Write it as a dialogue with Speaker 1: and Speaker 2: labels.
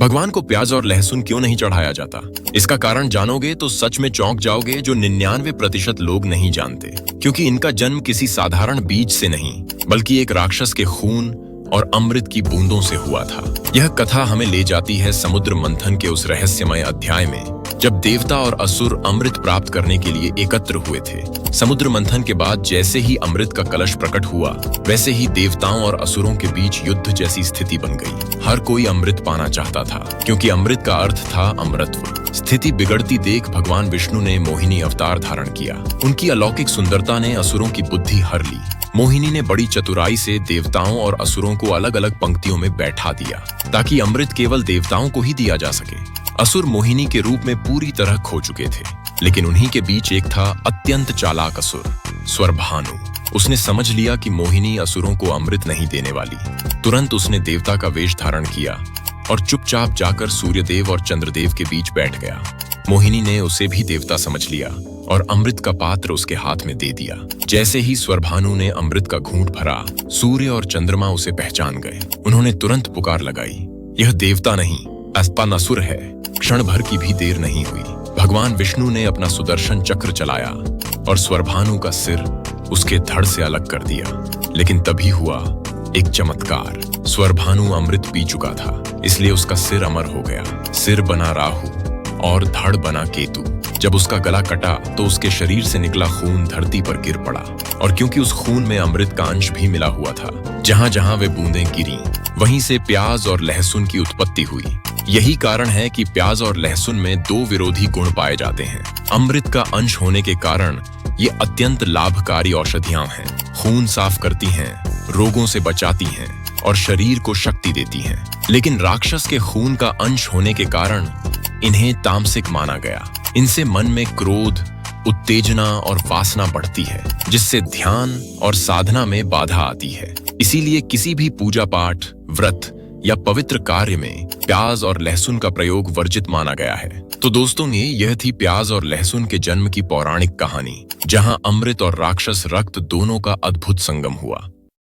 Speaker 1: भगवान को प्याज और लहसुन क्यों नहीं चढ़ाया जाता? इसका कारण जानोगे तो सच में चौंक जाओगे, जो 99% लोग नहीं जानते। क्योंकि इनका जन्म किसी साधारण बीज से नहीं, बल्कि एक राक्षस के खून और अमृत की बूंदों से हुआ था। यह कथा हमें ले जाती है समुद्र मंथन के उस रहस्यमय अध्याय में, जब देवता और असुर अमृत प्राप्त करने के लिए एकत्र हुए थे। समुद्र मंथन के बाद जैसे ही अमृत का कलश प्रकट हुआ, वैसे ही देवताओं और असुरों के बीच युद्ध जैसी स्थिति बन गई। हर कोई अमृत पाना चाहता था, क्योंकि अमृत का अर्थ था अमरत्व। स्थिति बिगड़ती देख भगवान विष्णु ने मोहिनी अवतार धारण किया। उनकी अलौकिक सुंदरता ने असुरों की बुद्धि हर ली। मोहिनी ने बड़ी चतुराई से देवताओं और असुरों को अलग अलग पंक्तियों में बैठा दिया, ताकि अमृत केवल देवताओं को ही दिया जा सके। असुर मोहिनी के रूप में पूरी तरह खो चुके थे, लेकिन उन्हीं के बीच एक था अत्यंत चालाक असुर, स्वरभानु। उसने समझ लिया कि मोहिनी असुरों को अमृत नहीं देने वाली। तुरंत उसने देवता का वेश धारण किया और चुपचाप जाकर सूर्यदेव और चंद्रदेव के बीच बैठ गया। मोहिनी ने उसे भी देवता समझ लिया और अमृत का पात्र उसके हाथ में दे दिया। जैसे ही स्वरभानु ने अमृत का घूंट भरा, सूर्य और चंद्रमा उसे पहचान गए। उन्होंने तुरंत पुकार लगाई, यह देवता नहीं, असुर है। क्षण भर की भी देर नहीं हुई। भगवान विष्णु ने अपना सुदर्शन चक्र चलाया और स्वरभानु का सिर उसके धड़ से अलग कर दिया। लेकिन तभी हुआ एक चमत्कार। स्वरभानु अमृत पी चुका था, इसलिए उसका सिर अमर हो गया। सिर बना राहु और धड़ बना केतु। जब उसका गला कटा तो उसके शरीर से निकला खून धरती पर गिर पड़ा, और क्योंकि उस खून में अमृत का अंश भी मिला हुआ था, जहां जहां वे बूंदें गिरी, वहीं से प्याज और लहसुन की उत्पत्ति हुई। यही कारण है कि प्याज और लहसुन में दो विरोधी गुण पाए जाते हैं। अमृत का अंश होने के कारण ये अत्यंत लाभकारी औषधियां हैं। खून साफ करती हैं, रोगों से बचाती हैं और शरीर को शक्ति देती हैं। लेकिन राक्षस के खून का अंश होने के कारण इन्हें तामसिक माना गया। इनसे मन में क्रोध, उत्तेजना और वासना बढ़ती है, जिससे ध्यान और साधना में बाधा आती है। इसीलिए किसी भी पूजा पाठ, व्रत या पवित्र कार्य में प्याज और लहसुन का प्रयोग वर्जित माना गया है। तो दोस्तों, यह थी प्याज और लहसुन के जन्म की पौराणिक कहानी, जहां अमृत और राक्षस रक्त दोनों का अद्भुत संगम हुआ।